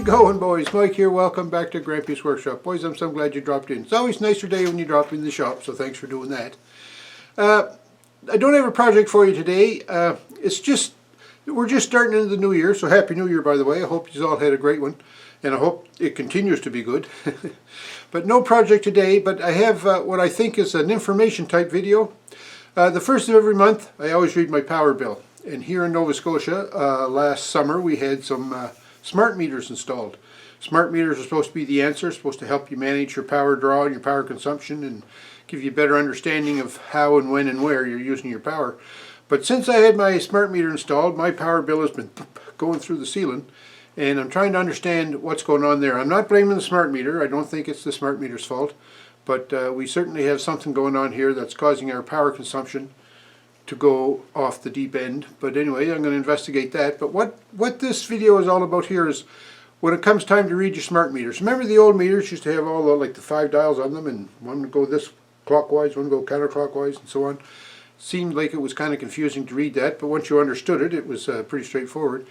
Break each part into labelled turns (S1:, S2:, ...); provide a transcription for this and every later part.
S1: Going, boys? Mike here. Welcome back to Grampie's Workshop. Boys, I'm so glad you dropped in. It's always a nicer day when you drop in the shop, so thanks for doing that. I don't have a project for you today. We're just starting into the new year, so Happy New Year, by the way. I hope you all had a great one, and I hope it continues to be good. But no project today, but I have what I think is an information type video. The first of every month, I always read my power bill. And here in Nova Scotia, last summer, we had some smart meters installed. Smart meters are supposed to be the answer, supposed to help you manage your power draw and your power consumption and give you a better understanding of how and when and where you're using your power. But since I had my smart meter installed, my power bill has been going through the ceiling, and I'm trying to understand what's going on there. I'm not blaming the smart meter. I don't think it's the smart meter's fault, but we certainly have something going on here that's causing our power consumption to go off the deep end. But anyway, I'm going to investigate that. But what this video is all about here is when it comes time to read your smart meters. Remember the old meters used to have all the 5 dials on them, and one would go this clockwise, one would go counterclockwise, and so on. Seemed like it was kind of confusing to read that, but once you understood it, it was pretty straightforward.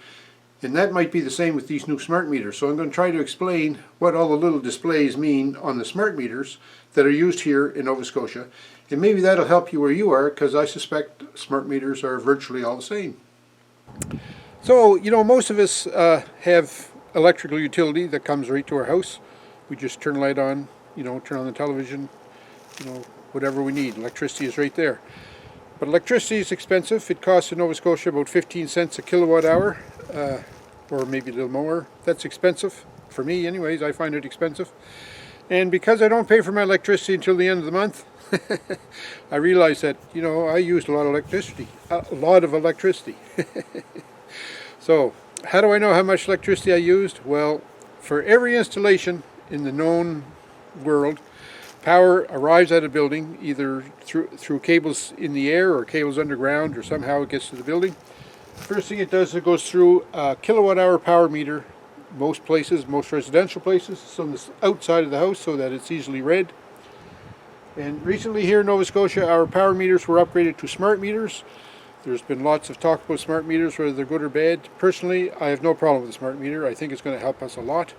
S1: And that might be the same with these new smart meters. So I'm going to try to explain what all the little displays mean on the smart meters that are used here in Nova Scotia. And maybe that'll help you where you are, because I suspect smart meters are virtually all the same. So, you know, most of us have electrical utility that comes right to our house. We just turn the light on, you know, turn on the television, you know, whatever we need. Electricity is right there. But electricity is expensive. It costs in Nova Scotia about 15 cents a kilowatt hour, or maybe a little more. That's expensive. For me, anyways, I find it expensive. And because I don't pay for my electricity until the end of the month, I realize that, you know, I used a lot of electricity. So, how do I know how much electricity I used? Well, for every installation in the known world, power arrives at a building either through cables in the air or cables underground, or somehow it gets to the building. First thing it does, it goes through a kilowatt hour power meter. Most places, most residential places, it's on the outside of the house so that it's easily read. And recently here in Nova Scotia, our power meters were upgraded to smart meters. There's been lots of talk about smart meters, whether they're good or bad. Personally, I have no problem with the smart meter. I think it's going to help us a lot.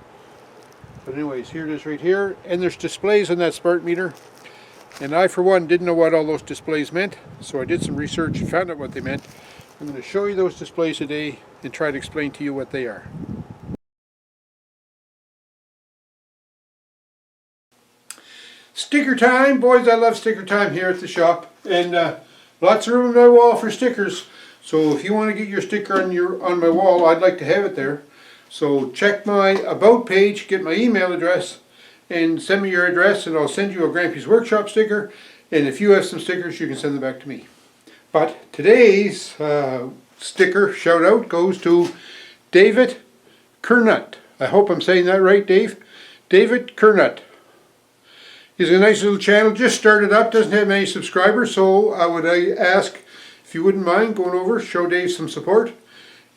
S1: But anyways, here it is right here. And there's displays on that smart meter. And I, for one, didn't know what all those displays meant. So I did some research and found out what they meant. I'm going to show you those displays today and try to explain to you what they are. Sticker time! Boys, I love sticker time here at the shop. And lots of room on my wall for stickers. So if you want to get your sticker on my wall, I'd like to have it there. So check my About page, get my email address, and send me your address, and I'll send you a Grampie's Workshop sticker. And if you have some stickers, you can send them back to me. But today's sticker shout out goes to David Kernut. I hope I'm saying that right, Dave. David Kernut. He's a nice little channel, just started up, doesn't have many subscribers, so I would ask if you wouldn't mind going over, show Dave some support,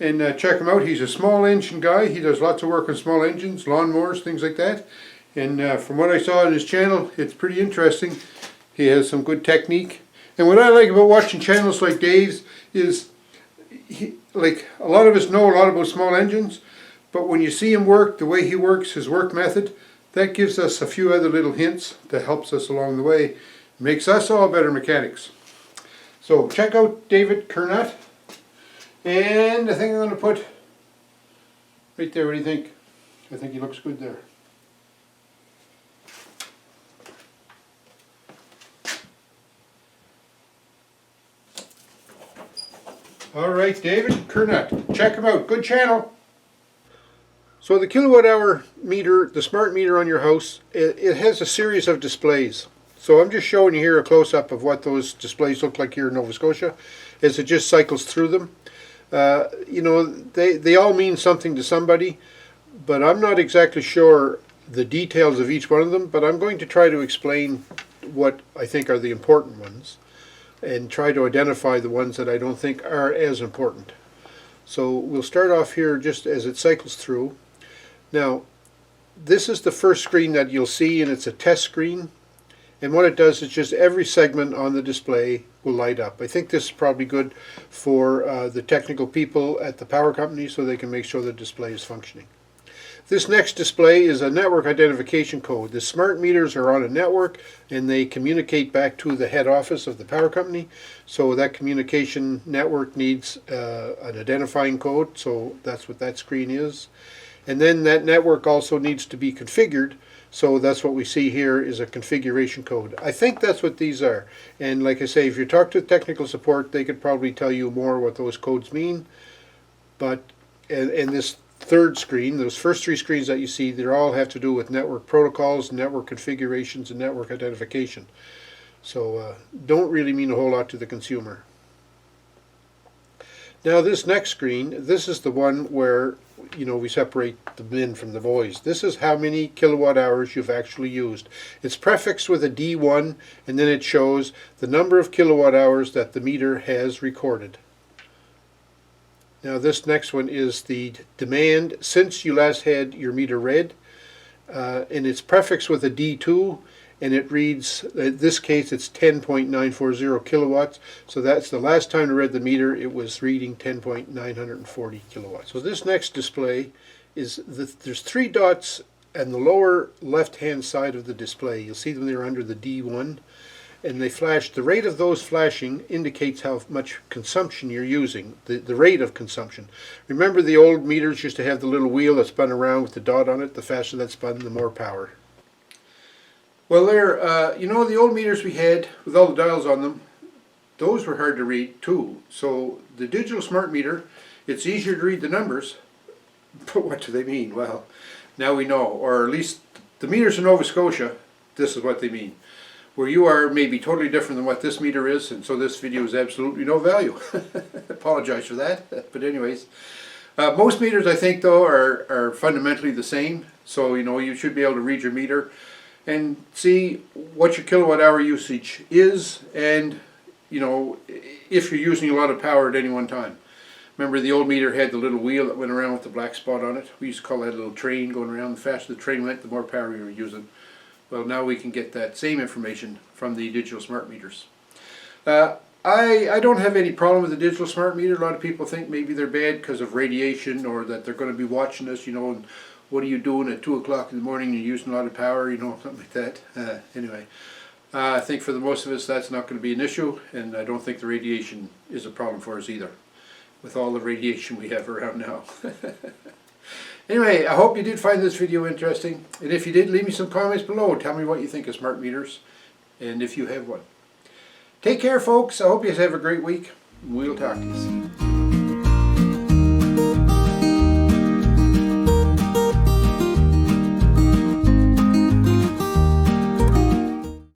S1: and check him out. He's a small engine guy. He does lots of work on small engines, lawnmowers, things like that. And from what I saw on his channel, it's pretty interesting. He has some good technique. And what I like about watching channels like Dave's is, like, a lot of us know a lot about small engines, but when you see him work, the way he works, his work method, that gives us a few other little hints that helps us along the way. Makes us all better mechanics. So check out David Kernut. And I think I'm going to put right there. What do you think? I think he looks good there. Alright, David Kernut. Check him out. Good channel. So the kilowatt hour meter, the smart meter on your house, it has a series of displays. So I'm just showing you here a close-up of what those displays look like here in Nova Scotia as it just cycles through them. You know, they all mean something to somebody, but I'm not exactly sure the details of each one of them, but I'm going to try to explain what I think are the important ones and try to identify the ones that I don't think are as important. So we'll start off here just as it cycles through. Now, this is the first screen that you'll see, and it's a test screen. And what it does is just every segment on the display will light up. I think this is probably good for the technical people at the power company so they can make sure the display is functioning. This next display is a network identification code. The smart meters are on a network and they communicate back to the head office of the power company. So that communication network needs an identifying code, so that's what that screen is. And then that network also needs to be configured. So that's what we see here is a configuration code. I think that's what these are. And like I say, if you talk to technical support, they could probably tell you more what those codes mean. But in this third screen, those first three screens that you see, they all have to do with network protocols, network configurations, and network identification. So don't really mean a whole lot to the consumer. Now this next screen, this is the one where we separate the men from the boys. This is how many kilowatt hours you've actually used. It's prefixed with a D1, and then it shows the number of kilowatt hours that the meter has recorded. Now this next one is the demand since you last had your meter read, and it's prefixed with a D2, and it reads, in this case it's 10.940 kilowatts, so that's the last time I read the meter, it was reading 10.940 kilowatts. So this next display is, there's three dots on the lower left hand side of the display. You'll see them there under the D1, and they flash. The rate of those flashing indicates how much consumption you're using, the rate of consumption. Remember the old meters used to have the little wheel that spun around with the dot on it? The faster that spun, the more power. Well, there, the old meters we had with all the dials on them, those were hard to read too. So the digital smart meter, it's easier to read the numbers, but what do they mean? Well, now we know, or at least the meters in Nova Scotia, this is what they mean. Where you are may be totally different than what this meter is, and so this video is absolutely no value. Apologize for that, but anyways. Most meters, I think, though, are fundamentally the same. So, you should be able to read your meter and see what your kilowatt hour usage is, and if you're using a lot of power at any one time. Remember the old meter had the little wheel that went around with the black spot on it? We used to call that a little train going around. The faster the train went, the more power we were using. Well, now we can get that same information from the digital smart meters. I don't have any problem with the digital smart meter. A lot of people think maybe they're bad because of radiation, or that they're going to be watching us, and what are you doing at 2 o'clock in the morning, you're using a lot of power, something like that. Anyway, I think for the most of us that's not going to be an issue, and I don't think the radiation is a problem for us either, with all the radiation we have around now. Anyway, I hope you did find this video interesting, and if you did, leave me some comments below. Tell me what you think of smart meters, and if you have one. Take care, folks. I hope you have a great week. We'll talk to you soon.